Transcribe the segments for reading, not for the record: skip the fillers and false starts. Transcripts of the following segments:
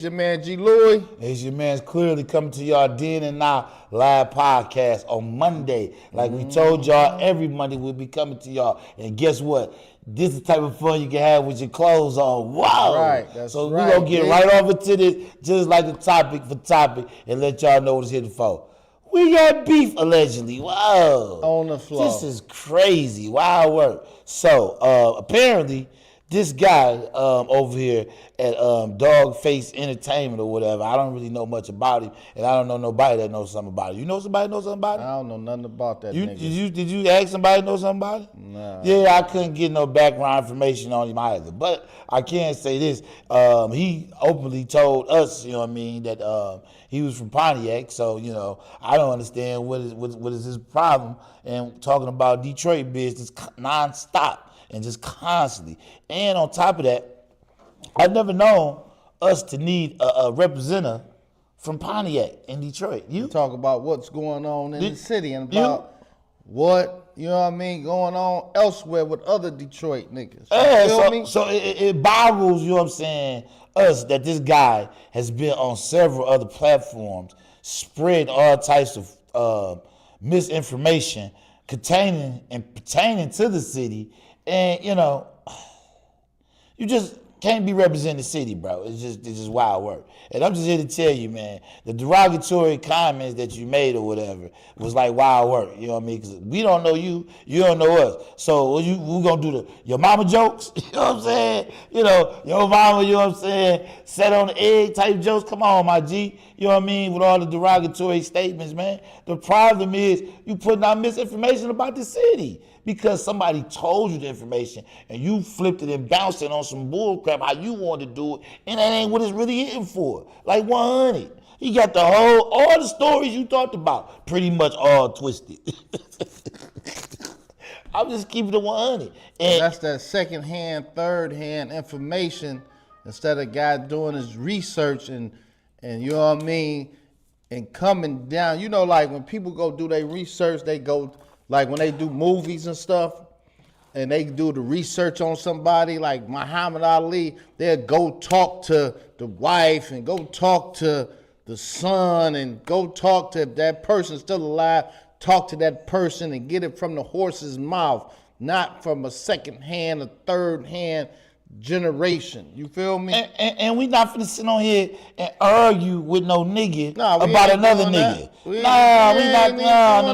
Your man G. Louis. It's your man's clearly coming to y'all then and now live podcast on Monday. Like we told y'all, every Monday we'll be coming to y'all. And guess what? This is the type of fun you can have with your clothes on. Wow. Right, that's so right, we're going to get right over to this, just like the topic for topic, and let y'all know what it's here for. We got beef, allegedly. Wow. On the floor. This is crazy. Wild work. So, apparently, this guy over here at Dawgface Entertainment or whatever, I don't really know much about him, and I don't know nobody that knows something about him. You know somebody that knows something about him? I don't know nothing about that nigga. Did you ask somebody that knows something about him? Nah. Yeah, I couldn't get no background information on him either. But I can say this. He openly told us, you know what I mean, that he was from Pontiac. So, you know, I don't understand what is his problem and talking about Detroit business nonstop and just constantly. And on top of that, I've never known us to need a representative from Pontiac in Detroit. You talk about what's going on in the city and about what, you know what I mean, going on elsewhere with other Detroit niggas. Yeah, so it boggles, you know what I'm saying, us that this guy has been on several other platforms spreading all types of misinformation pertaining to the city. And, you know, you just can't be representing the city, bro. It's just wild work. And I'm just here to tell you, man, the derogatory comments that you made or whatever was like wild work. You know what I mean? Because we don't know you, you don't know us. So we're going to do your mama jokes, you know what I'm saying? You know, your mama, you know what I'm saying, set on the egg type jokes. Come on, my G. You know what I mean? With all the derogatory statements, man. The problem is you putting out misinformation about the city because somebody told you the information and you flipped it and bounced it on some bullcrap how you wanted to do it, and that ain't what it's really hitting for. Like 100. He got all the stories you talked about, pretty much all twisted. I'm just keeping it 100. And that's that second-hand, third-hand information instead of guy doing his research and you know what I mean, and coming down. You know, like when people go do their research, they go, like when they do movies and stuff, and they do the research on somebody, like Muhammad Ali, they'll go talk to the wife and go talk to the son and go talk to, if that person's still alive, talk to that person and get it from the horse's mouth, not from a second-hand or third-hand generation. You feel me? And we not finna sit on here and argue with no nigga about another nigga.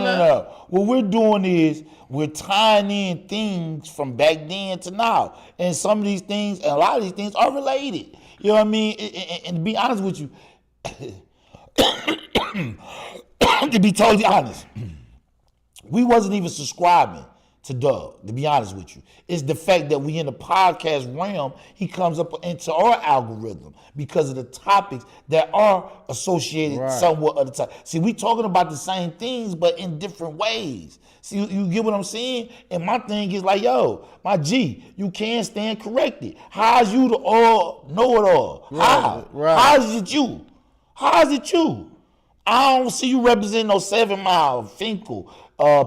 No. What we're doing is we're tying in things from back then to now. And some of these things, and a lot of these things are related. You know what I mean? And to be honest with you, to be totally honest, we wasn't even subscribing to Doug, to be honest with you. It's the fact that we in the podcast realm, he comes up into our algorithm because of the topics that are associated somewhat of the time. See, we talking about the same things, but in different ways. See, you get what I'm saying? And my thing is like, yo, my G, you can't stand corrected. How's you the all know-it-all? How? How is it you? How is it you? I don't see you representing no 7 Mile, Finkel,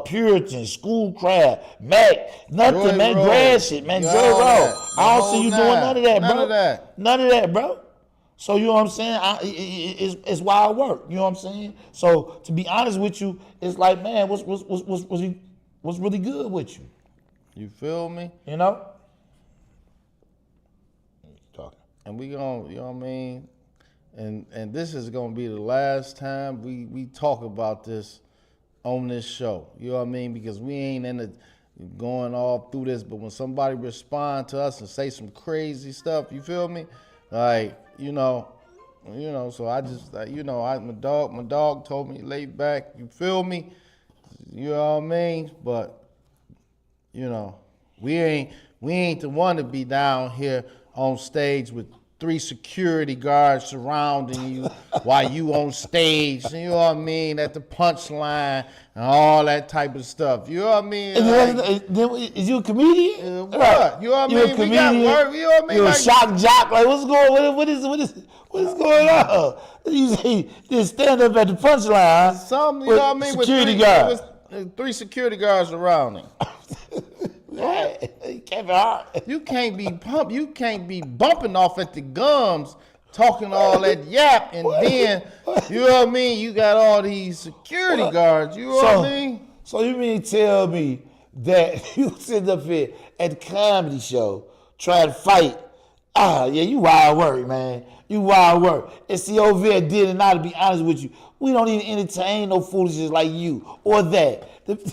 Puritan, Schoolcraft, Mac, nothing, Joy man, grass shit, man, Joy Road. I don't see you doing none of that, bro. None of that, bro. So, you know what I'm saying? It's wild work, you know what I'm saying? So, to be honest with you, it's like, man, what's really good with you? You feel me? You know? Talking. And we gonna, you know what I mean? And this is gonna be the last time we talk about this on this show. You know what I mean? Because we ain't in the going all through this, but when somebody respond to us and say some crazy stuff, you feel me? Like, you know, so I just, you know, my dog told me lay back, you feel me? You know what I mean? But, you know, we ain't the one to be down here on stage with 3 security guards surrounding you while you on stage, you know what I mean, at the punchline and all that type of stuff. You know what I mean? Like, is you a comedian? What? You know what I mean? You a comedian? We got work, you know what I mean? You a shock jock? Like, what's going on? You say, just stand up at the punchline. Some, you know what I mean? Security guards. 3 security guards around him. Kevin Hart. You can't be bumping off at the gums talking all that yap, and then, you know what I mean, you got all these security guards, you know what I mean? So you mean tell me that you sit up here at the comedy show trying to fight? Ah, yeah, you wild work, man. You wild work. And see, over there did, and now to be honest with you, we don't even entertain no foolishness like you or that. That's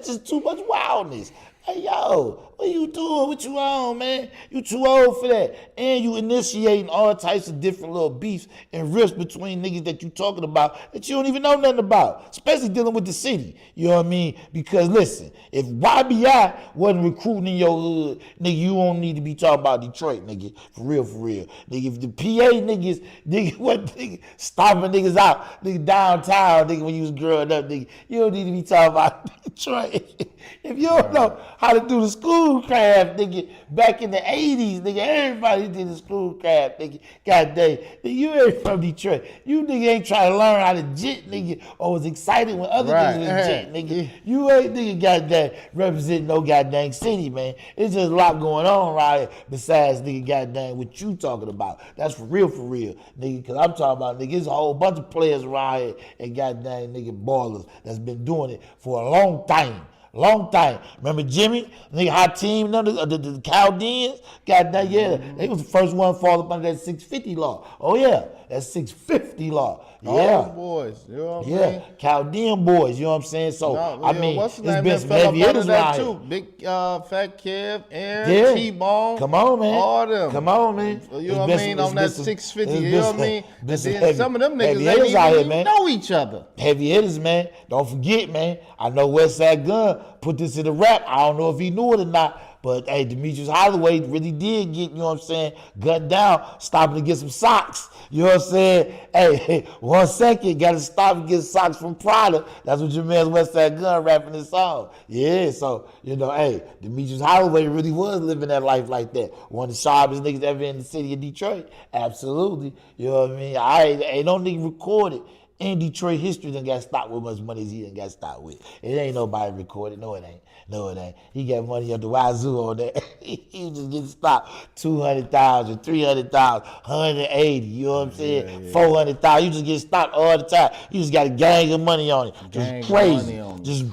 just too much wildness. Hey, yo, what you doing? What you on, man? You too old for that. And you initiating all types of different little beefs and rifts between niggas that you talking about that you don't even know nothing about, especially dealing with the city. You know what I mean? Because listen, if YBI wasn't recruiting in your hood, nigga, you don't need to be talking about Detroit, nigga. For real, for real. Nigga, if the PA niggas, stopping niggas out, nigga, downtown, nigga, when you was growing up, nigga, you don't need to be talking about Detroit. If you don't know how to do the school craft, nigga, back in the 80s, nigga, everybody did the school craft, nigga. God dang, you ain't from Detroit. You nigga ain't trying to learn how to jit, nigga, or was excited when other niggas was jit, nigga. You ain't nigga goddamn representing no goddamn city, man. It's just a lot going on right here besides nigga goddamn what you talking about. That's for real, nigga, because I'm talking about, nigga, there's a whole bunch of players around here and goddamn nigga ballers that's been doing it for a long time. Long time. Remember Jimmy? Nigga, hot team, the Chaldeans? Goddamn, yeah. They was the first one to fall up under that 650 law. Oh, yeah. That 650 law. Yeah. All boys. You know what I mean? Chaldean boys. You know what I'm saying? So, No, I mean, what's the it's name been that some fell up heavy under hitters that around too? here. Big Fat Kev, Aaron, T-Bone. Come on, man. All them. Come on, man. You know what I mean? On that 650. You know what I mean? And then some of them niggas heavy ain't out here, even man. know each other. Heavy hitters, man. Don't forget, man. I know Westside Gun put this in the rap. I don't know if he knew it or not. But hey, Demetrius Holloway really did get, you know what I'm saying, gunned down, stopping to get some socks. You know what I'm saying? Hey, 1 second, gotta stop and get socks from Prada. That's what your man's Westside Gun rapping this song. Yeah, so, you know, hey, Demetrius Holloway really was living that life like that. One of the sharpest niggas ever in the city of Detroit. Absolutely. You know what I mean? Ain't no nigga recorded in Detroit history done got stopped with much money as he done got stopped with. It ain't nobody recorded. No, it ain't. No, it ain't. He got money up the wazoo on that. He was just getting stopped 200,000, 300,000, 180. You know what I'm saying? Yeah. 400,000. You just get stopped all the time. You just got a gang of money on it. Just crazy. Just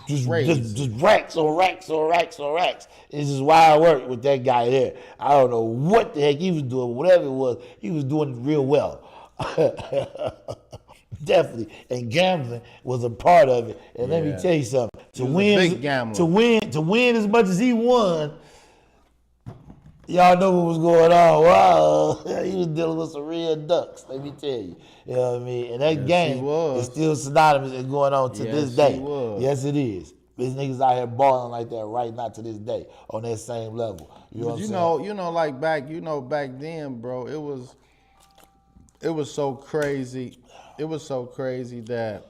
racks on racks on racks on racks. It's just wild work with that guy there. I don't know what the heck he was doing. Whatever it was, he was doing it real well. Definitely, and gambling was a part of it. And let me tell you something: to win as much as he won, y'all know what was going on. Wow, he was dealing with some real ducks. Let me tell you, you know what I mean. And that game is still synonymous and going on to this day. Yes, it is. These niggas out here balling like that right now to this day on that same level. You know what I'm saying? You know, like back then, bro, it was so crazy. It was so crazy that,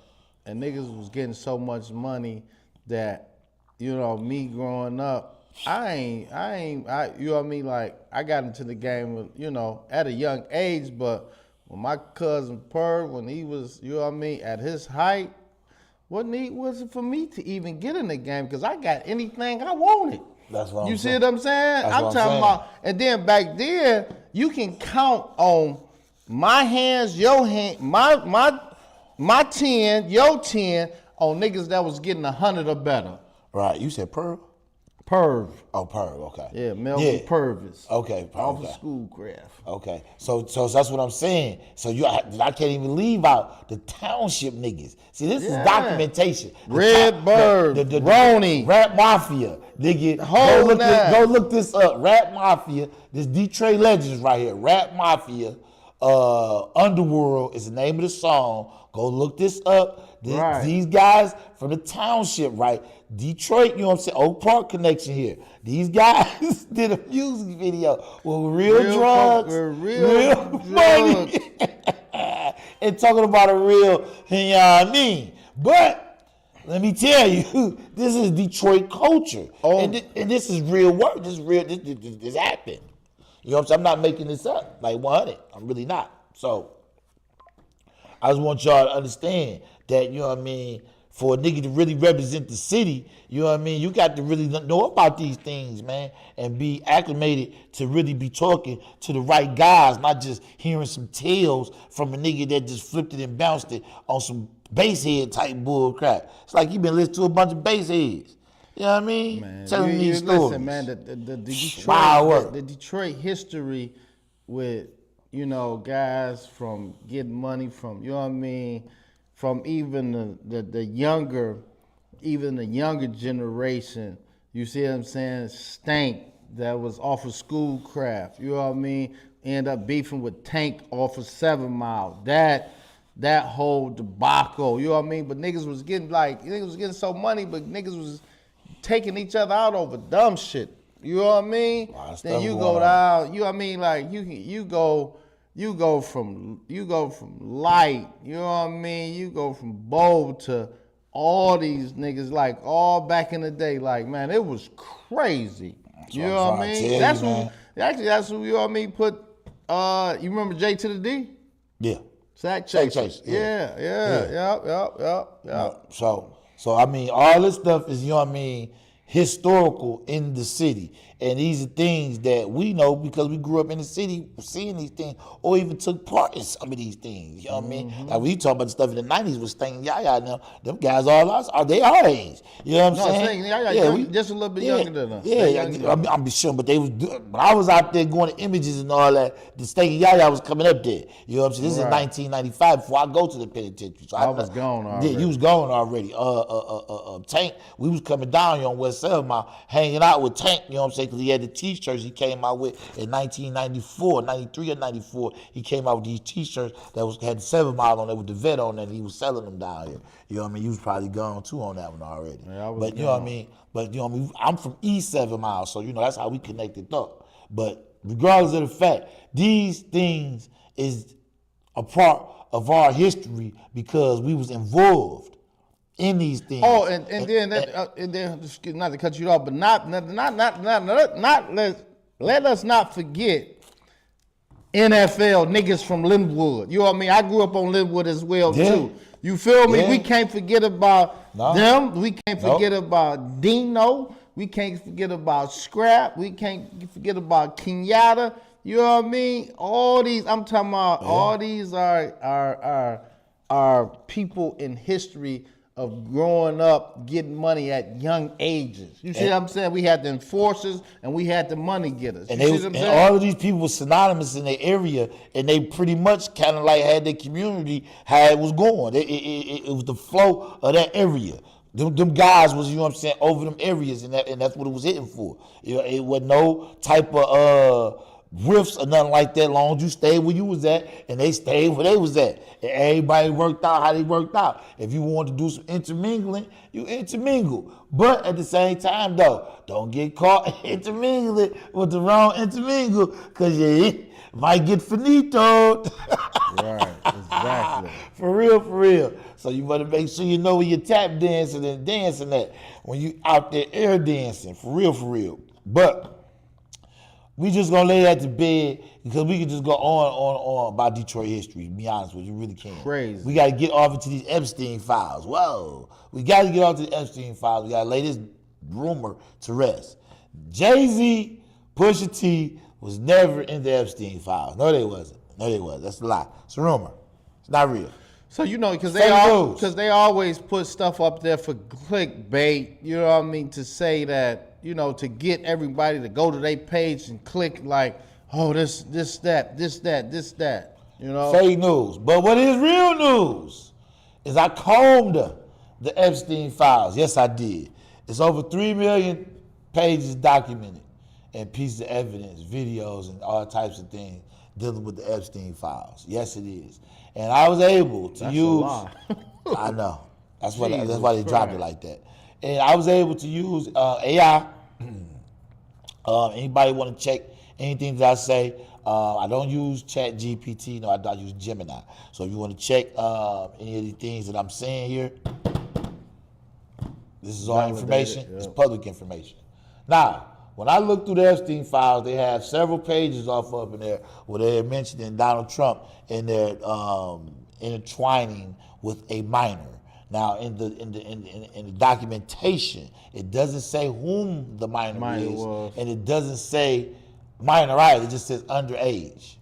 and niggas was getting so much money that, you know, me growing up, I you know what I mean? Like, I got into the game with, you know, at a young age, but when my cousin Perv, when he was, you know what I mean, at his height, wasn't it for me to even get in the game because I got anything I wanted. That's what you see what I'm saying? I'm talking about, and then back then, you can count on my hands, your hand, my 10, your 10 on niggas that was getting 100 or better. Right. You said Perv? Perv. Oh, Perv. Okay. Yeah, Melvin Purvis. Okay. Off of Schoolcraft. Okay. So that's what I'm saying. So I can't even leave out the township niggas. See, this is documentation. Red Bird, Ronnie, Rap Mafia. Nigga, go look this up. Rap Mafia. This Detroit Legends right here. Rap Mafia. Underworld is the name of the song. Go look this up. These guys from the township, right? Detroit, you know what I'm saying? Oak Park connection here. These guys did a music video with real drugs, real money, and talking about a real, you know what I mean? But let me tell you, this is Detroit culture, and this is real work. This is real. This happened. You know what I'm saying? I'm not making this up like 100. I'm really not. So I just want y'all to understand that, you know what I mean, for a nigga to really represent the city, you know what I mean? You got to really know about these things, man, and be acclimated to really be talking to the right guys, not just hearing some tales from a nigga that just flipped it and bounced it on some bass head type bull crap. It's like you been listening to a bunch of bass heads. You know what I mean? Man, Telling these stories. Listen, man, the Detroit history with, you know, guys from getting money from, you know what I mean, from even the younger generation, you see what I'm saying, Stank, that was off of Schoolcraft, you know what I mean, end up beefing with Tank off of 7 Mile, that whole debacle, you know what I mean, but niggas was getting so money, but niggas was taking each other out over dumb shit, you know what I mean, then you go down, you know what I mean, like you go from light, you know what I mean? You go from bold to all these niggas, like all back in the day, like, man, it was crazy. You know what I mean? That's who, you know what I mean, put, you remember J to the D? Yeah. Sack Chaser. Yeah. Yep. So I mean, all this stuff is, you know what I mean, historical in the city. And these are things that we know because we grew up in the city seeing these things or even took part in some of these things. You know what I mean? Like when you talk about the stuff in the 90s with Sting Yaya now, them guys they our age. You know what I'm saying? Sting Yaya, just a little bit younger than us. Yeah, I'm sure, but when I was out there going to images and all that, the Sting Yaya was coming up there. You know what I'm saying? This is 1995 before I go to the penitentiary. So I was gone already. Yeah, you was gone already. Tank, we was coming down here on West 7 Mile, hanging out with Tank, you know what I'm saying? Because he had the t-shirts he came out with in 1994, 93 or 94. He came out with these t-shirts that had 7 Mile on it with the vet on it, and he was selling them down here. You know what I mean? You was probably gone too on that one already. Yeah, but you know what I mean? But you know what I mean? I'm from East 7 Mile, so you know that's how we connected up. But regardless of the fact, these things is a part of our history because we was involved in these things. Oh, and then not to cut you off, but let us not forget NFL niggas from Linwood. You know what I mean? I grew up on Linwood as well too. You feel me? Yeah. We can't forget about them. We can't forget about Dino. We can't forget about Scrap. We can't forget about Kenyatta. You know what I mean? All these, I'm talking about, all these are people in history of growing up, getting money at young ages. You see what I'm saying? We had the enforcers and we had the money getters. And all of these people were synonymous in their area, and they pretty much kind of like had their community how it was going. It was the flow of that area. Them guys was, you know what I'm saying, over them areas, and that's what it was hitting for. It was no type of riffs or nothing like that, long as you stayed where you was at and they stayed where they was at. And everybody worked out how they worked out. If you wanted to do some intermingling, you intermingle. But at the same time though, don't get caught intermingling with the wrong intermingle, because you might get finitoed. Right, exactly. For real. So you better make sure you know where you're tap dancing and dancing at when you out there air dancing, for real. But we just gonna lay that to bed because we can just go on about Detroit history, to be honest with you, really can. Crazy. We gotta get off into these Epstein files. Whoa. We gotta get off to the Epstein files. We gotta lay this rumor to rest. Jay-Z, Pusha T was never in the Epstein files. No, they wasn't. That's a lie. It's a rumor. It's not real. So you know, because they always put stuff up there for clickbait, you know what I mean, to say that, you know, to get everybody to go to their page and click like, oh, this, that, you know. Fake news. But what is real news is I combed the Epstein files. Yes, I did. It's over 3 million pages documented and pieces of evidence, videos, and all types of things dealing with the Epstein files. Yes, it is. And I was able to use. I know. That's why they dropped it like that. And I was able to use AI. Anybody want to check anything that I say? I don't use Chat GPT. No, I use Gemini. So if you want to check any of the things that I'm saying here, this is all information. It's public information. Now, when I look through the Epstein files, they have several pages off up in there where they're mentioning Donald Trump and they're intertwining with a minor Now, in the documentation, it doesn't say whom the minor is, was. and it doesn't say minor either. It just says underage.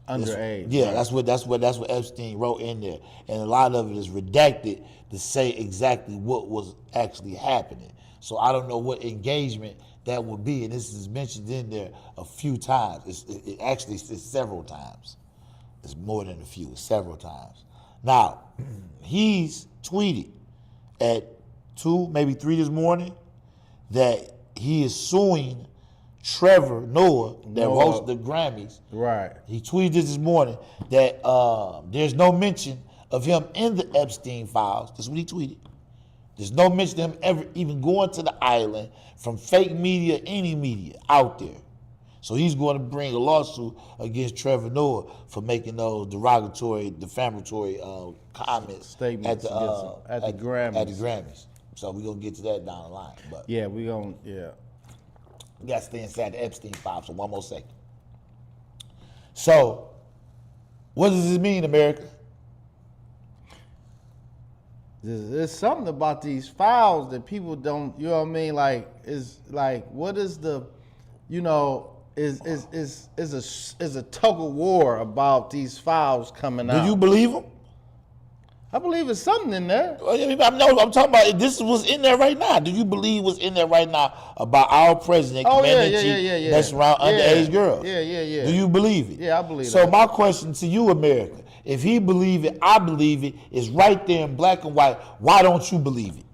Underage. Yeah, right. that's what Epstein wrote in there, and a lot of it is redacted to say exactly what was actually happening. So I don't know what engagement that would be, and this is mentioned in there a few times. It actually says several times. It's more than a few, several times. Now, he's tweeted at 2, maybe 3 this morning that he is suing Trevor Noah that hosts the Grammys. Right. He tweeted this morning that there's no mention of him in the Epstein files. That's what he tweeted. There's no mention of him ever even going to the island from fake media, any media out there. So he's going to bring a lawsuit against Trevor Noah for making those derogatory, defamatory comments Statements at the Grammys. At the Grammys. So we're going to get to that down the line. But Yeah, we gonna. Yeah. we got to stay inside the Epstein file, so one more second. So, what does this mean, America? There's something about these files that people don't. You know what I mean? Like, is like, what is the, you know, is a tug of war about these files coming out? Do you believe them? I believe it's something in there. I'm talking about this was in there right now. Do you believe what's in there right now about our president commanding chief that's around underage girls? Yeah. Do you believe it? Yeah, I believe So that. my question to you, America, if he believe it, I believe it, is right there in black and white. Why don't you believe it?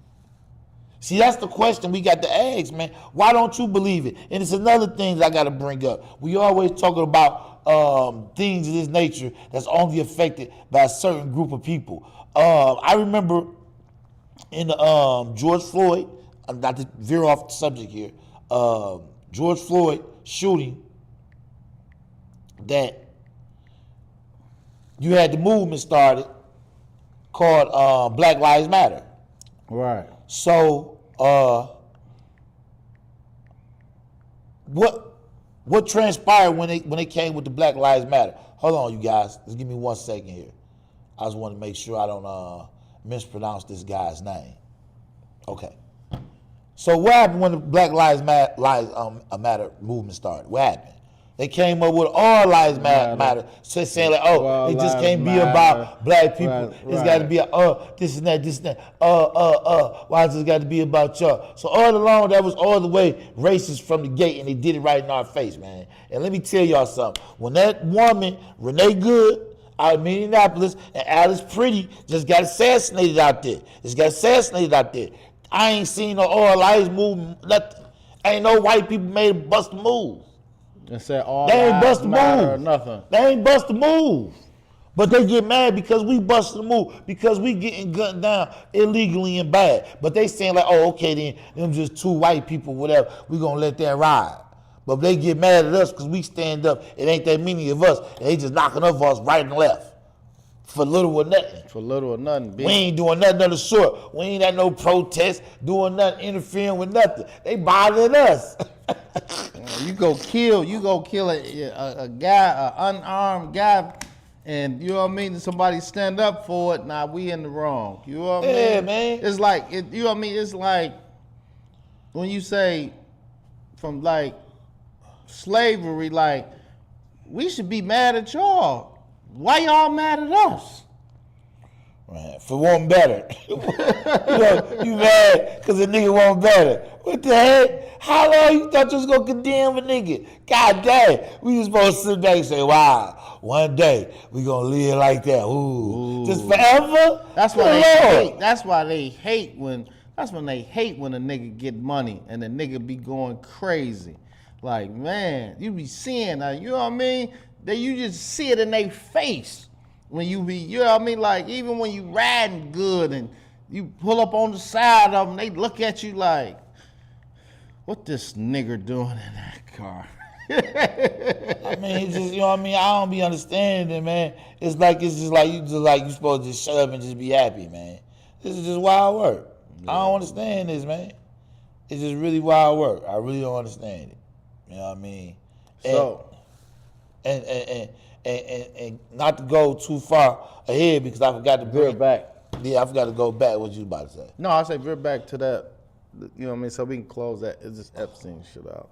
See, that's the question we got to ask, man. Why don't you believe it? And it's another thing that I got to bring up. We always talking about things of this nature that's only affected by a certain group of people. I remember in the George Floyd, not to veer off the subject here, George Floyd shooting, that you had the movement started called Black Lives Matter. Right. So, what transpired when they came with the Black Lives Matter? Hold on, you guys. Just give me 1 second here. I just want to make sure I don't mispronounce this guy's name. Okay. So what happened when the Black Lives Matter movement started? What happened? They came up with all lives matter, saying like, oh, it just can't be about black people. It's got to be this and that. Why does it got to be about y'all? So all along, that was all the way racist from the gate, and they did it right in our face, man. And let me tell y'all something. When that woman, Renee Good, out of Minneapolis, and Alice Pretty just got assassinated out there. I ain't seen no all lives movement, nothing. Ain't no white people made a bust a move. And said all They ain't bust a matter or move. nothing. They ain't bust a move. But they get mad because we busted a move, because we getting gunned down illegally and bad. But they saying like, oh, okay, then them just 2 white people, whatever, we gonna let that ride. But they get mad at us because we stand up. It ain't that many of us. And they just knocking up us right and left. For little or nothing. For little or nothing, bitch. We ain't doing nothing of the sort. We ain't at no protest, doing nothing, interfering with nothing. They bothering us. You go kill a guy, an unarmed guy, and you know what I mean? Somebody stand up for it. Nah, we in the wrong. You know what I mean? Yeah, man. It's like, you know what I mean? It's like when you say from like slavery, like, we should be mad at y'all. Why y'all mad at us? Right, for wanting better. you mad because the nigga want better. What the heck? How long you thought you was going to condemn a nigga? God damn. We was supposed to sit back and say, wow, one day we going to live like that. Ooh. Just forever? That's why they hate. That's when they hate when a nigga get money and the nigga be going crazy. Like, man, you be seeing that, you know what I mean? That you just see it in their face when you be, you know what I mean? Like, even when you riding good and you pull up on the side of them, they look at you like, what this nigger doing in that car? I mean, it's just, you know what I mean? I don't be understanding it, man. It's just like you supposed to just shut up and just be happy, man. This is just wild work. Yeah. I don't understand this, man. It's just really wild work. I really don't understand it. You know what I mean? And not to go too far ahead because I forgot to bring back. Yeah, I forgot to go back. What you about to say? No, I say veer back to that. You know what I mean? So we can close that. It's just Epstein shit out.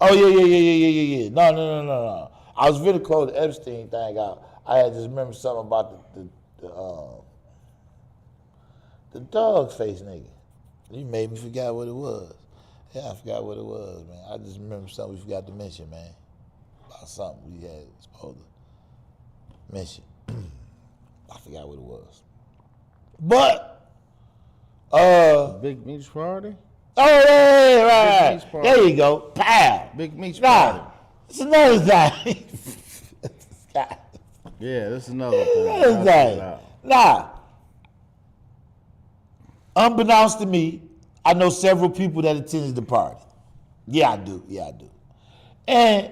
Oh yeah. No. I was really close the Epstein thing out. I had just remember something about the dawgface nigga. You made me forget what it was. Yeah, I forgot what it was, man. I just remember something we forgot to mention, man. About something we had supposed to mention. I forgot what it was. But Big Meats Party? oh yeah, right. Big Meats Party. There you go. Pow. Big Meats Party. It's another thing. Yeah, this is another thing. Another I'll thing. check it out. Nah. Unbeknownst to me, I know several people that attended the party. Yeah, I do. And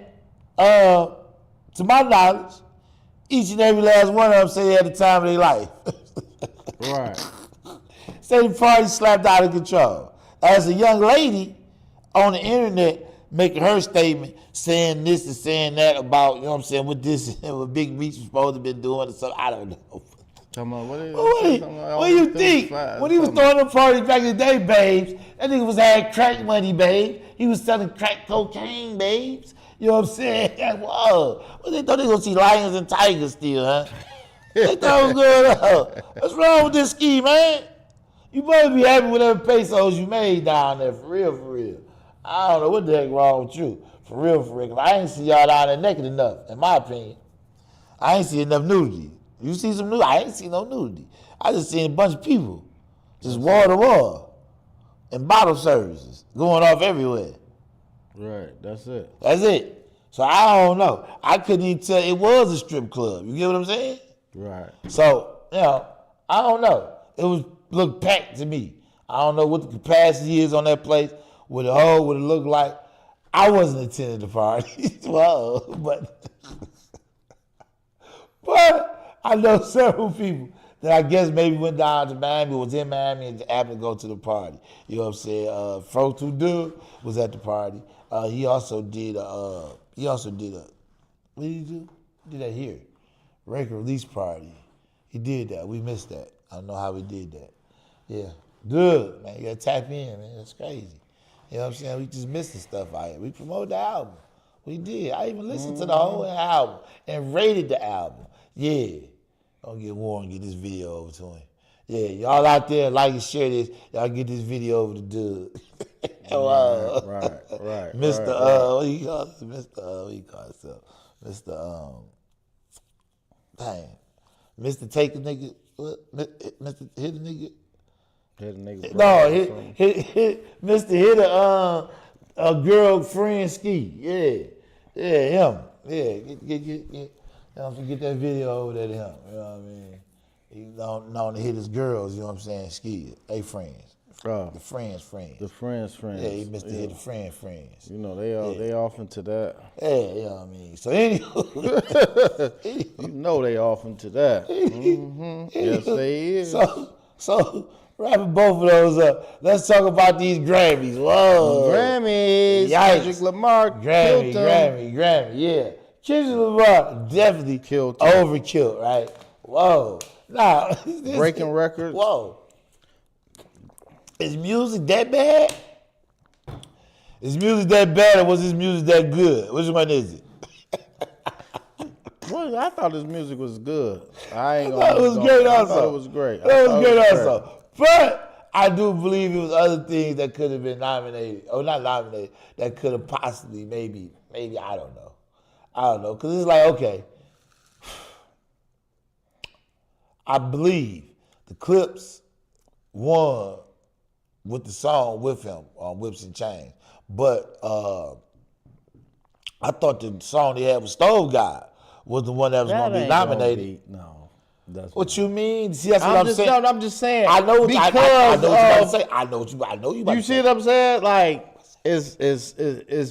to my knowledge, each and every last one of them say they had the time of their life. Right. Say the party slapped out of control. As a young lady on the internet making her statement, saying this and saying that about, you know what I'm saying, what this and what Big Meats was supposed to be doing or something, I don't know. Come on, what do you think? When he was throwing them parties back in the day, babes, that nigga was had crack money, babe. He was selling crack cocaine, babes. You know what I'm saying? Whoa. Well, they thought they was gonna see lions and tigers still, huh? They thought it was going on. What's wrong with this ski, man? You better be happy with every pesos you made down there, for real. I don't know what the heck wrong with you, for real. 'Cause I ain't see y'all down there naked enough, in my opinion. I ain't see enough nudity. You see some nudity? I ain't see no nudity. I just seen a bunch of people, just wall to wall, and bottle services going off everywhere. Right, that's it. That's it. So I don't know. I couldn't even tell it was a strip club. You get what I'm saying? Right. So, I don't know. It looked packed to me. I don't know what the capacity is on that place, what it looked like. I wasn't attending the party. Well, but I know several people that I guess maybe went down to Miami, was in Miami, and happened to go to the party. You know what I'm saying? Frotu Dude was at the party. He also did what did he do? He did that here. Record release party. He did that. We missed that. I don't know how we did that. Yeah. Good, man. You gotta tap in, man. That's crazy. You know what I'm saying? We just missing stuff out here. We promoted the album. We did. I even listened to the whole album and rated the album. Yeah. Don't get Warren, get this video over to him. Yeah, y'all out there like and share this. Y'all get this video over to Doug. Right. Mr. What you call it? What you call himself? Mr. Dang. Mr. Take a nigga. What? Mr. Hit a nigga. Hit a nigga. No, hit Mr. Hit a girlfriend ski. Yeah, him. Yeah, get that video over there to him. You know what I mean? He known to hit his girls. You know what I'm saying? Ski. They friends. The friends. The friends. Yeah, he missed hit the friends. You know they off into that. Yeah, you know what I mean. So anyway, you know they off into that. Mm-hmm. Yes, they is. So wrapping both of those up, let's talk about these Grammys. Whoa, Grammys. Yikes. Kendrick Lamar Grammy. Yeah, Kendrick Lamar definitely killed him. Overkilled, right? Whoa, now breaking records. Whoa, is music that bad? Is music that bad, or was his music that good? Which one is it? Well, I thought his music was good. I thought it was great also. I thought it was great. It was great also. But I do believe it was other things that could have been nominated, or not nominated, that could have possibly, maybe, I don't know. Because it's like, okay, I believe the Clips won with the song with him on Whips and Chains. But I thought the song they had with Stove God was the one that was going to be nominated. No. That's what you mean? See, that's what I'm saying. No, I'm just saying. I know because I know what you about to say. I know you about to say. You see what I'm saying? Like, it's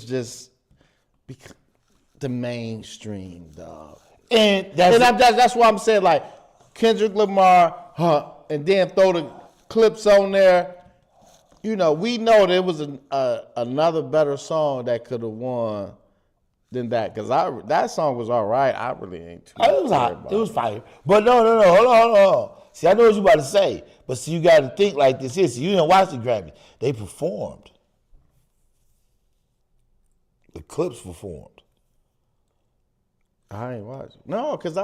just the mainstream, dog. And that's why I'm saying, like, Kendrick Lamar, and then throw the Clips on there. You know, we know there was another better song that could have won than that, because that song was all right. I really ain't too. It was hot. It was fire. But no. Hold on. See, I know what you about to say, but see, you got to think like this here. See, you didn't watch the Grammys. They performed. The Clips performed. I ain't watching. No, because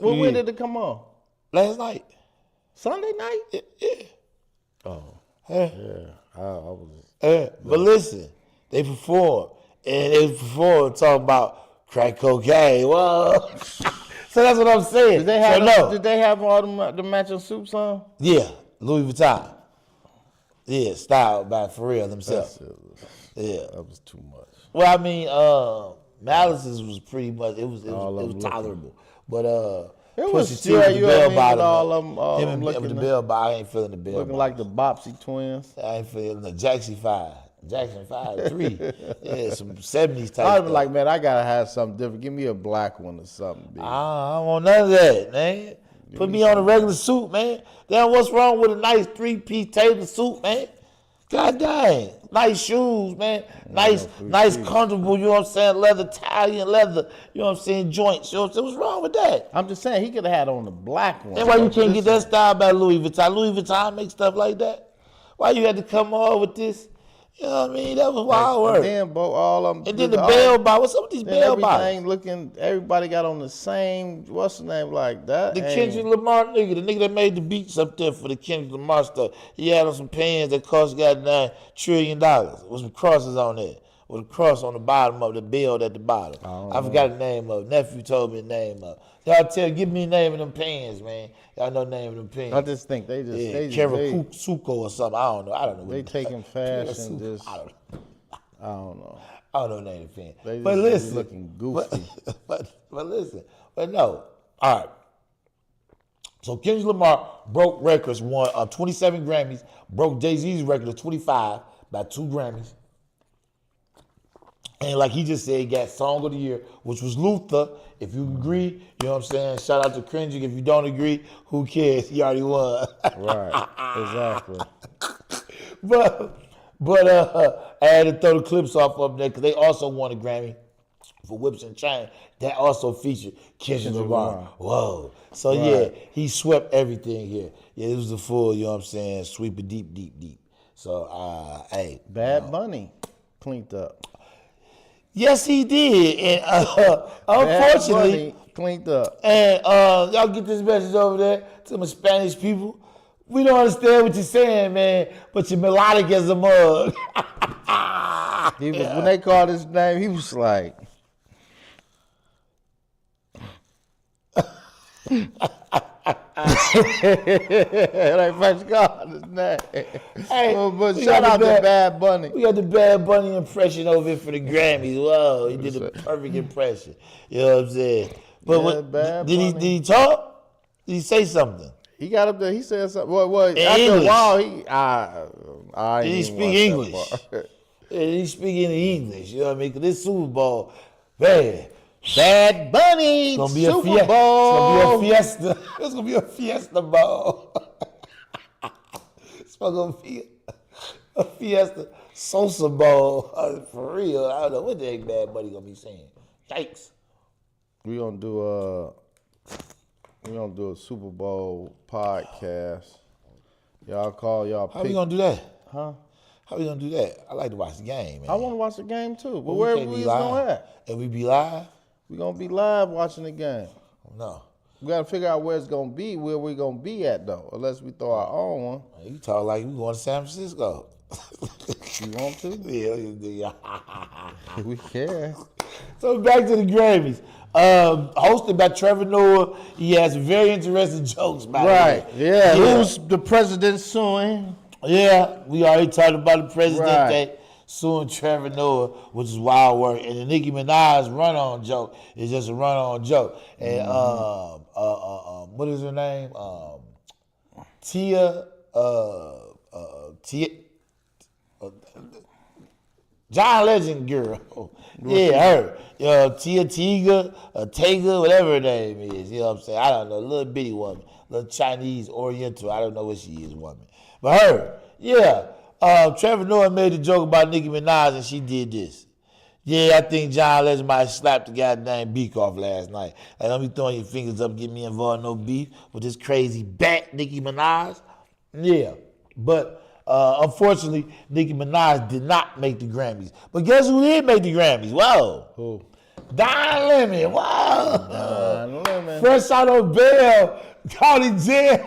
when did it come on? Last night. Sunday night? Yeah. Oh. Yeah. I was. But listen, they performed. And they performed talking about crack cocaine. Whoa. So that's what I'm saying. Did they have all the matching suits on? Yeah, Louis Vuitton. Yeah, styled by for real themselves. Yeah, that was too much. Well, I mean, Malice's was pretty much it was tolerable, but it was Pusha T still with the bell bottom. all of them Him with the bell bottom. I ain't feeling the bell. Looking like the Bopsy twins. I ain't feeling the Jackson 5, 3. Yeah, some 70s type. I'd be like, man, I gotta have something different. Give me a black one or something. I don't want none of that, man. Put me on a regular suit, man. Damn, what's wrong with a nice 3-piece tailored suit, man? God dang. Nice shoes, man. Nice, comfortable, you know what I'm saying? Leather, Italian leather, you know what I'm saying? Joints, you know what I'm saying? What's wrong with that? I'm just saying, he could have had on the black one. That's why you can't get that style by Louis Vuitton. Louis Vuitton make stuff like that. Why you had to come on with this? You know what I mean? That was wild work. And then, all of them. And then the bell bottom. What's up with these bell bottoms? Everybody got on the same, what's the name like that? The Kendrick Lamar nigga, the nigga that made the beats up there for the Kendrick Lamar stuff. He had on some pants that cost $9 trillion with some crosses on there. With a cross on the bottom of the bill at the bottom. I forgot the name of it. Nephew told me the name of it. Give me the name of them pans, man. Y'all know the name of them pans. I just think they just... Karakusuko or something. I don't know. They taking fashion just... I don't know. I don't know the name of the pen. But listen... looking goofy. But listen. But no. All right. So Kendrick Lamar broke records, won 27 Grammys, broke Jay-Z's record of 25 by 2 Grammys. And like he just said, he got Song of the Year, which was Luther. If you agree, you know what I'm saying? Shout out to Kendrick. If you don't agree, who cares? He already won. Right, exactly. But I had to throw the Clips off up there because they also won a Grammy for Whips and Chain. That also featured Kendrick Lamar. Whoa. So yeah, he swept everything here. Yeah, it was the full, you know what I'm saying, sweep it deep. So, hey. Bad Bunny cleaned up. Yes, he did, and unfortunately, cleaned up. And y'all get this message over there to my Spanish people. We don't understand what you're saying, man, but you're melodic as a mug. When they called his name, he was like, they first called his name. Hey, but shout out to Bad Bunny. We got the Bad Bunny impression over here for the Grammys. Whoa, he did the perfect impression. You know what I'm saying? But did he talk? Did he say something? He got up there. He said something. What? In after English. a while, did he speak English? Did he speak in English? You know what I mean? Because this Super Bowl, man. Bad Bunny, it's gonna be Super Bowl. It's gonna be a fiesta. It's gonna be a fiesta ball. It's gonna be a fiesta Sosa Bowl. For real, I don't know what the heck Bad Bunny gonna be saying. Yikes. We gonna do a Super Bowl podcast. Y'all call y'all. How we gonna do that? Huh? How we gonna do that? I like to watch the game, man. I want to watch the game too. But where we gonna at? And we be live? We gonna be live watching the game. No. We gotta figure out where it's gonna be, where we gonna be at though, unless we throw our own one. You talk like we going to San Francisco. You want to? Yeah. We can. So back to the Grammys. Hosted by Trevor Noah. He has very interesting jokes about it. Right. Yeah. Who's the president suing? Yeah. We already talked about the president Right. suing Trevor Noah, which is wild work. And the Nicki Minaj run-on joke is just a run-on joke. And what is her name? Tia John Legend girl. Yeah, her. Tia Tega, whatever her name is. You know what I'm saying? I don't know. Little bitty woman. Little Chinese Oriental. I don't know what she is, woman. But her. Yeah. Trevor Noah made a joke about Nicki Minaj and she did this. Yeah, I think John Legend might slap the goddamn beak off last night. Like, don't be throwing your fingers up, get me involved in no beef with this crazy bat, Nicki Minaj. Yeah, but unfortunately, Nicki Minaj did not make the Grammys. But guess who did make the Grammys? Whoa. Who? Don Lemon. Whoa. Don Lemon. Fresh out of bail, caught in jail.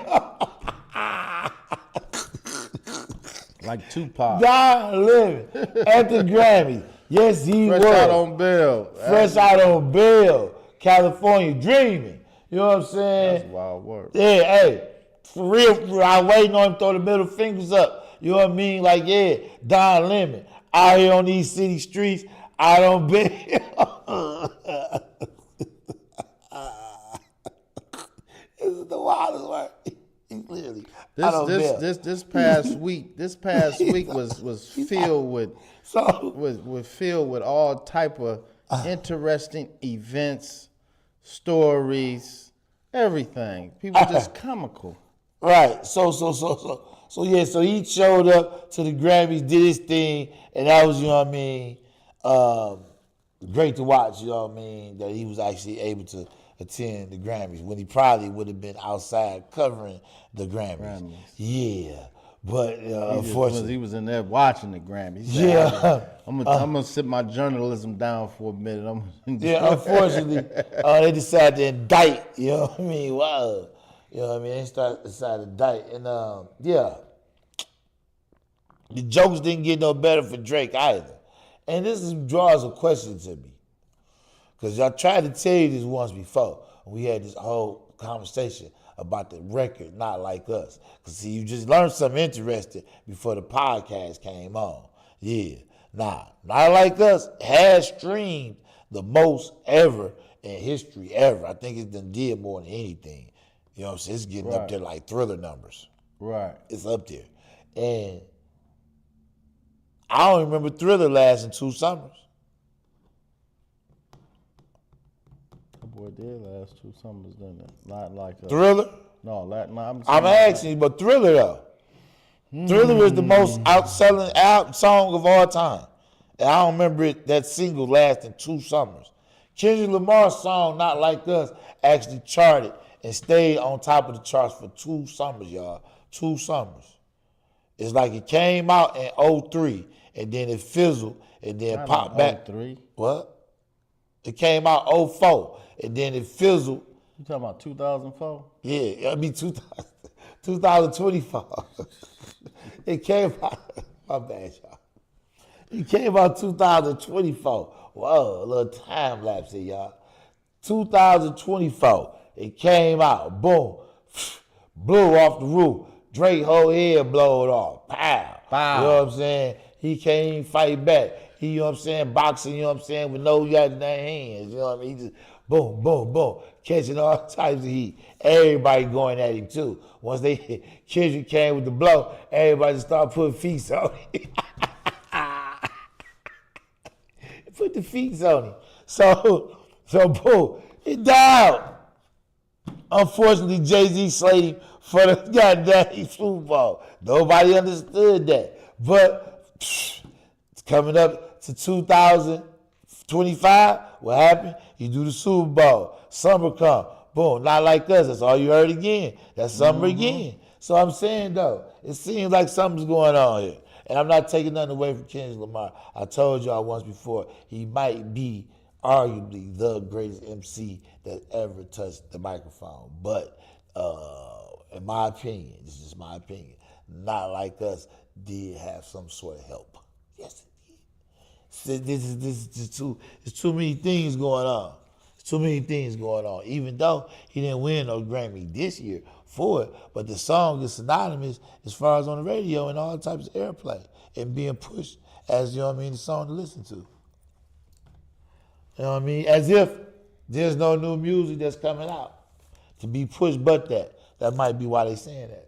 Like Tupac. Don Lemon at the Grammys. Yes, he Fresh was. out on bail. Fresh out on bail. California dreaming. You know what I'm saying? That's wild work. Yeah, hey. For real, I waiting on him to throw the middle fingers up. You know what I mean? Like, yeah, Don Lemon. Out here on these city streets, out on bail. This is the wildest work. Clearly. This past week was filled with all type of interesting events, stories, everything. People just comical. Right. So yeah, so he showed up to the Grammys, did his thing, and that was, you know what I mean, great to watch, you know what I mean, that he was actually able to attend the Grammys when he probably would have been outside covering the Grammys. Yeah. But unfortunately, he was in there watching the Grammys. Yeah, I'm gonna sit my journalism down for a minute. Unfortunately, they decided to indict. You know what I mean? Wow. You know what I mean? They decided to indict, and the jokes didn't get no better for Drake either. And this draws a question to me, because I tried to tell you this once before. We had this whole conversation about the record Not Like Us. Because, see, you just learned something interesting before the podcast came on. Yeah. Not Like Us has streamed the most ever in history ever. I think it's done did more than anything. You know what I'm saying? It's getting up there like Thriller numbers. Right. It's up there. And I don't remember Thriller lasting 2 summers. Boy, did last 2 summers, didn't it? Not Like Us. Thriller? No, I'm asking you, but Thriller though. Thriller is the most outselling song of all time. And I don't remember that single lasting 2 summers. Kendrick Lamar's song, Not Like Us, actually charted and stayed on top of the charts for 2 summers, y'all. 2 summers. It's like it came out in 2003, and then it fizzled, and then popped back. 2003? What? It came out 2004, and then it fizzled. You talking about 2004? Yeah, I mean 2024. It came out, my bad, y'all. It came out 2024. Whoa, a little time lapse here, y'all. 2024, it came out, boom, blew off the roof. Drake whole head blowed off, pow. Pow. You know what I'm saying? He can't even fight back. He, you know what I'm saying, boxing, you know what I'm saying, with no goddamn hands, you know what I mean? He just boom, boom, boom, catching all types of heat. Everybody going at him too. Once Kendrick came with the blow, everybody just started putting feet on him. Put the feet on him. So boom, it died. Unfortunately, Jay-Z slayed him for the goddamn Super Bowl. Nobody understood that. But it's coming up to 2025. What happened? You do the Super Bowl. Summer come. Boom. Not Like Us. That's all you heard again. That's summer again. So I'm saying, though, it seems like something's going on here. And I'm not taking nothing away from Kendrick Lamar. I told y'all once before, he might be arguably the greatest MC that ever touched the microphone. But in my opinion, this is just my opinion, Not Like Us did have some sort of help. Yes, it did. This is too many things going on. There's too many things going on. Even though he didn't win no Grammy this year for it, but the song is synonymous as far as on the radio and all types of airplay and being pushed as, you know what I mean, the song to listen to. You know what I mean? As if there's no new music that's coming out to be pushed but that. That might be why they saying that.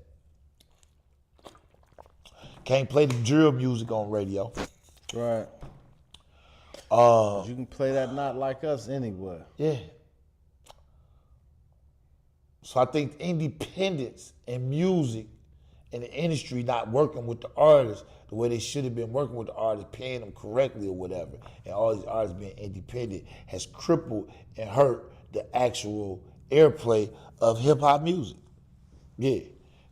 Can't play the drill music on radio. Right. You can play that Not Like Us anywhere. Yeah. So I think independence in music and the industry not working with the artists the way they should have been working with the artists, paying them correctly or whatever, and all these artists being independent has crippled and hurt the actual airplay of hip hop music. Yeah,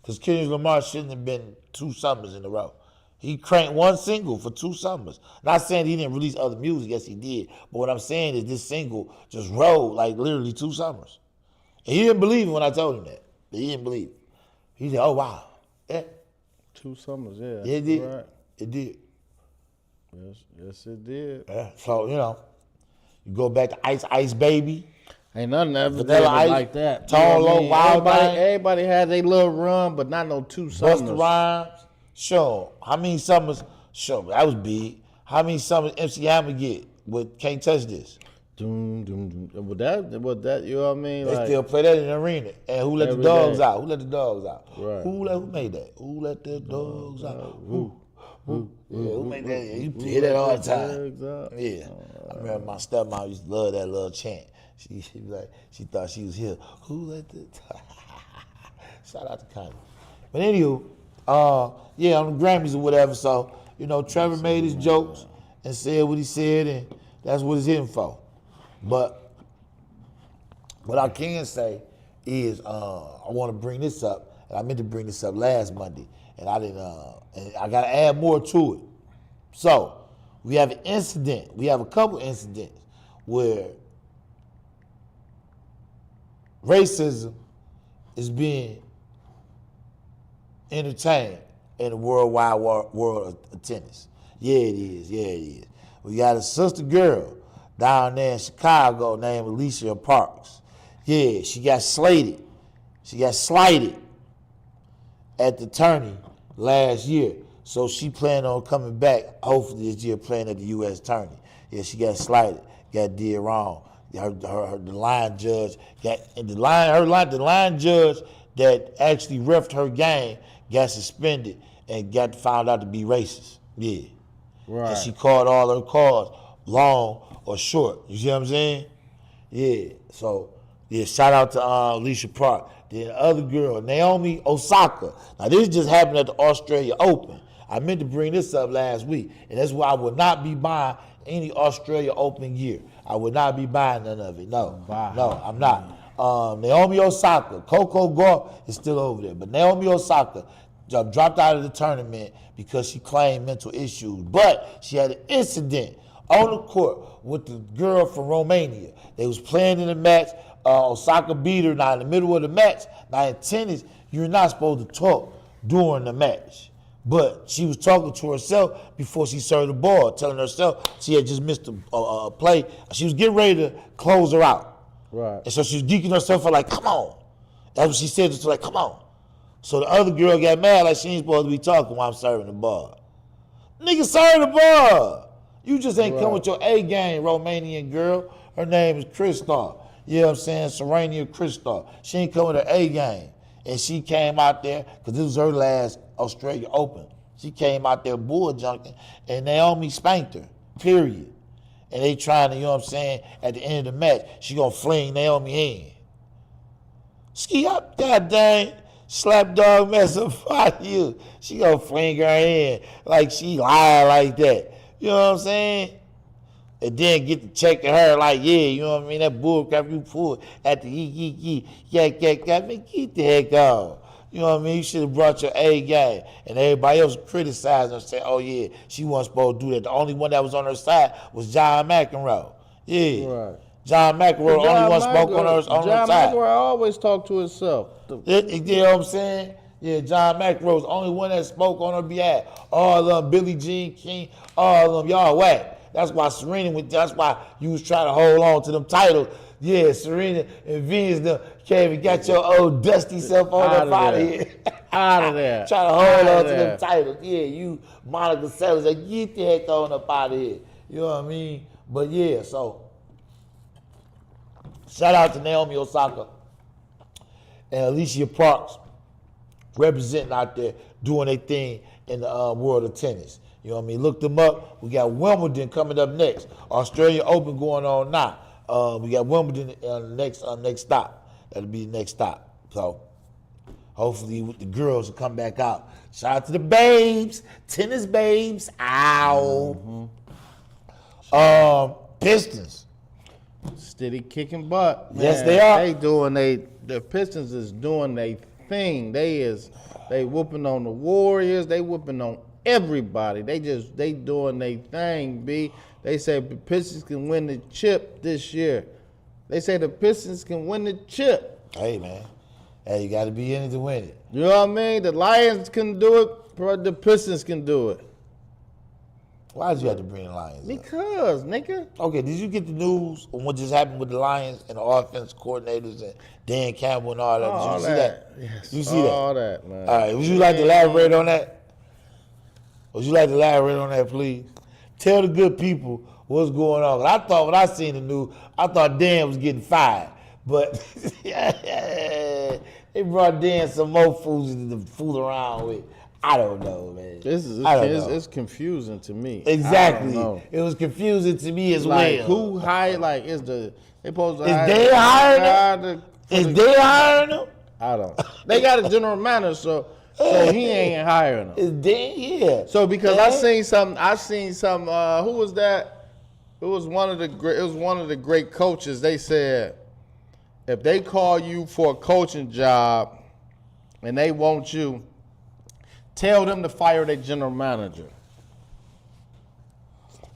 because Kendrick Lamar shouldn't have been 2 summers in a row. He cranked 1 single for 2 summers. Not saying he didn't release other music, yes he did. But what I'm saying is this single just rolled like literally 2 summers. And he didn't believe it when I told him that. He didn't believe it. He said, oh wow. Yeah. 2 summers, yeah. Yeah, it did. Right. It did. Yes, it did. Yeah. So, you go back to Ice Baby. Ain't nothing ever did Vanilla Ice, like that. Tall, Low, Wild Thing. Everybody had their little run, but not no 2 summers. Busta Rhymes. Sure. How many summers? Sure, that was big. How many summers MC Hammer get with Can't Touch This? Doom, doom, doom. But that, you know what I mean? They like, still play that in the arena. And who let the every dogs day. out? Who let the dogs out? Right. Who made that? Who let the dogs out? Who made that? Yeah, you hear that all the time. Yeah. I remember my stepmom used to love that little chant. She be like, she thought she was here. Who let the shout out to Connie. But anywho, yeah, on the Grammys or whatever. So, Trevor made his jokes and said what he said, and that's what it's hitting for. But what I can say is I want to bring this up, and I meant to bring this up last Monday, and I didn't. And I got to add more to it. So we have an incident. We have a couple incidents where racism is being entertained in the worldwide world of tennis. Yeah, it is. Yeah, it is. We got a sister girl down there in Chicago named Alicia Parks. Yeah, she got slated. She got slighted at the tourney last year. So she planned on coming back, hopefully this year, playing at the U.S. tourney. Yeah, she got slighted, got did wrong. The line judge the line judge that actually reffed her game got suspended and got found out to be racist. Yeah. Right. And she called all her calls long or short. You see what I'm saying? Yeah. So, yeah, shout out to Alicia Park. Then the other girl, Naomi Osaka. Now, this just happened at the Australia Open. I meant to bring this up last week, and that's why I would not be buying any Australia Open gear. I would not be buying none of it. No, I'm not. Naomi Osaka, Coco Gauff is still over there, but Naomi Osaka dropped out of the tournament because she claimed mental issues. But she had an incident on the court with the girl from Romania. They was playing in a match. Osaka beat her. Now in the middle of the match, now in tennis, you're not supposed to talk during the match. But she was talking to herself before she served the ball, telling herself she had just missed a play. She was getting ready to close her out. Right. And so she was geeking herself for like, come on. That's what she said, just like, come on. So the other girl got mad like she ain't supposed to be talking while I'm serving the ball. Nigga, serve the ball. You just ain't come with your A game, Romanian girl. Her name is Kristov. You know what I'm saying? Serenia Kristov. She ain't come with her A game. And she came out there, because this was her last Australia Open. She came out there bull junking, and Naomi spanked her, period. And they trying to, you know what I'm saying, at the end of the match, she gonna fling Naomi in. Ski up, god dang, slap dog mess up out you. She gonna fling her in like she lied like that. You know what I'm saying? And then get to checking her like, yeah, you know what I mean? That bull crap you pulled at the yak, man, get the heck on. You know what I mean? You should have brought your A game. And everybody else criticized her, saying, oh yeah, she wasn't supposed to do that. The only one that was on her side was John McEnroe. Yeah. Right. John McEnroe, the only one spoke on her side. John McEnroe always talked to himself. You know what I'm saying? Yeah, John McEnroe was the only one that spoke on her behalf. All of them, Billie Jean King, all of them, y'all whack. That's why that's why you was trying to hold on to them titles. Yeah, Serena and Venus came and got your old dusty self on up out of here. Out of there. Trying to hold on to them titles. Yeah, you Monica Seles, like, get the heck on up out of here. You know what I mean? But yeah, so shout out to Naomi Osaka and Alicia Parks representing out there, doing their thing in the world of tennis. You know what I mean? Look them up. We got Wimbledon coming up next. Australia Open going on now. We got Wimbledon next stop. That'll be the next stop. So Hopefully the girls will come back out. Shout out to the babes, tennis babes. Ow. Pistons. Steady kicking butt. Man. Yes, they are. The Pistons is doing their thing. They whooping on the Warriors. They whooping on everybody. They doing their thing, B. They say the Pistons can win the chip this year. They say the Pistons can win the chip. Hey, man. Hey, you got to be in it to win it. You know what I mean? The Lions can do it, but the Pistons can do it. Why did you have to bring the Lions up? Because, nigga. Okay, did you get the news on what just happened with the Lions and the offense coordinators and Dan Campbell and all that? Did you see that? Yes. You see all that? All that, man. All right, would you like to elaborate on that? Would you like to elaborate on that, please? Tell the good people what's going on. I thought when I seen the news, I thought Dan was getting fired. But they brought Dan some more fools to fool around with. I don't know, man. It's confusing to me. Exactly. It was confusing to me as like, well. Who hired? Like, they supposed to Is hire? they hiring them? Is they hiring them? I don't. They got a general manager, so he ain't hiring them. Is they? Yeah. So because I seen some. Who was that? It was one of the great coaches. They said, if they call you for a coaching job, and they want you, tell them to fire their general manager.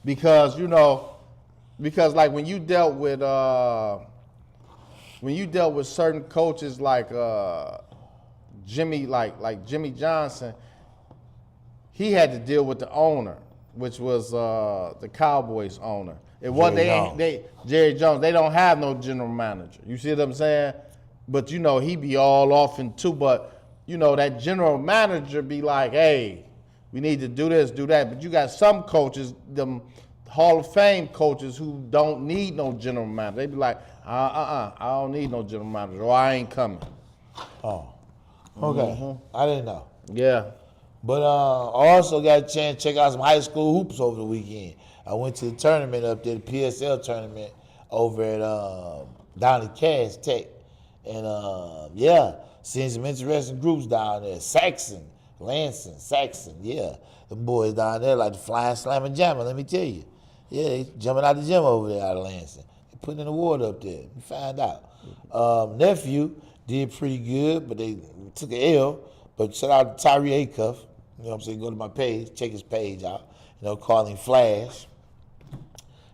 Because like when you dealt with certain coaches like Jimmy Johnson, he had to deal with the owner, which was the Cowboys owner. It wasn't Jerry Jones. They don't have no general manager. You see what I'm saying? But he be all off in too. But that general manager be like, hey, we need to do this, do that. But you got some coaches, them Hall of Fame coaches, who don't need no general manager. They be like, I don't need no general manager, or I ain't coming. Oh, okay. Mm-hmm. I didn't know. Yeah. But I also got a chance to check out some high school hoops over the weekend. I went to the tournament up there, the PSL tournament over at down at Cass Tech. And seeing some interesting groups down there. Saxon, yeah. The boys down there like the flying slammer jammer, let me tell you. Yeah, they jumping out the gym over there out of Lansing. They putting in the water up there. We find out. Nephew did pretty good, but they took an L. But shout out to Tyree Acuff. You know what I'm saying? Go to my page, check his page out. Call him Flash.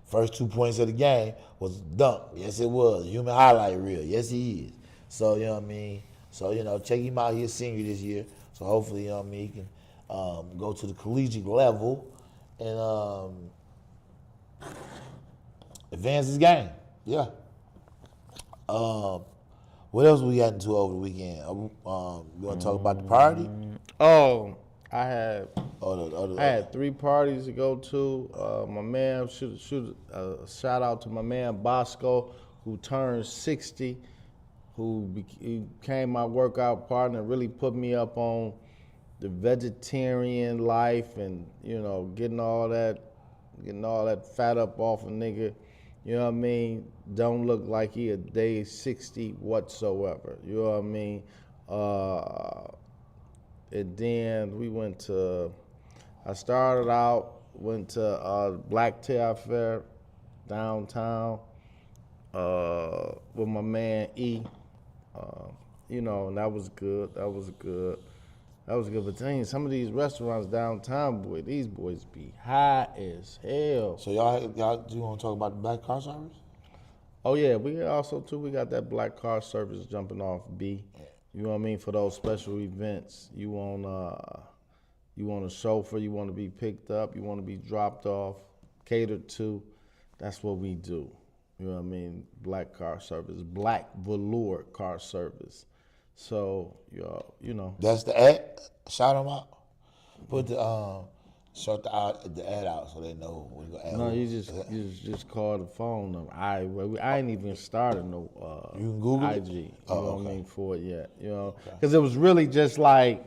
First 2 points of the game was dunk. Yes, it was. Human highlight reel. Yes, he is. So, you know what I mean? So, check him out. He's a senior this year. So, hopefully, he can go to the collegiate level and advance his game. Yeah. What else we got into over the weekend? You want to talk about the party? Oh, I had 3 parties to go to. My man, shoot a shout out to my man Bosco, who turned 60, who became my workout partner, really put me up on the vegetarian life, and getting all that fat up off a nigga. You know what I mean? Don't look like he a day 60 whatsoever. You know what I mean? And then we went to Black Tail Fair downtown with my man E. And that was good. But dang, some of these restaurants downtown, boy, these boys be high as hell. So y'all do you want to talk about the black car service? Oh yeah, we got that black car service jumping off B. You know what I mean? For those special events, you want a chauffeur, you want to be picked up, you want to be dropped off, catered to. That's what we do. You know what I mean? Black car service, black velour car service. So, That's the ad. Shout them out. Put the shout the ad out so they know what you're gonna add. No, you just call the phone number. I ain't even started no you can Google IG. It? You know what I mean, for it yet. Because it was really just like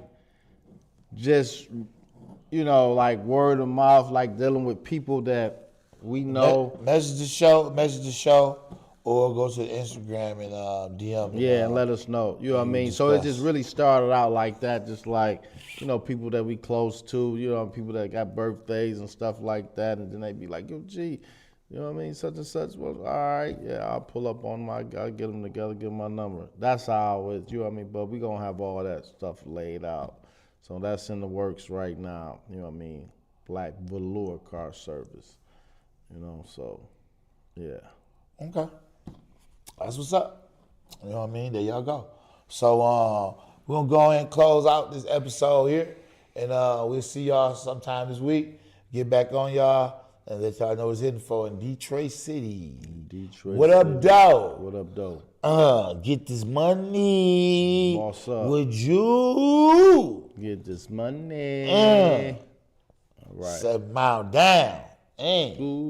word of mouth, like dealing with people that we know. Message the show or go to the Instagram and DM. Yeah, and let us know. You know what I mean? So it just really started out like that, just like, you know, people that we close to, you know, people that got birthdays and stuff like that, and then they be like, yo, gee, you know what I mean, such and such. Well, all right, yeah, I'll pull up on I'll get them together, give them my number. That's how it is, you know what I mean? But we going to have all that stuff laid out. So that's in the works right now, you know what I mean? Black velour car service, you know, so, yeah. Okay. That's what's up. You know what I mean? There y'all go. So we're going to go ahead and close out this episode here. And we'll see y'all sometime this week. Get back on y'all and let y'all know what's hitting for in Detroit City. What up, dog? What up, dog? Get this money. Boss up. Would you? Get this money. All right. 7 Mile down. Ooh.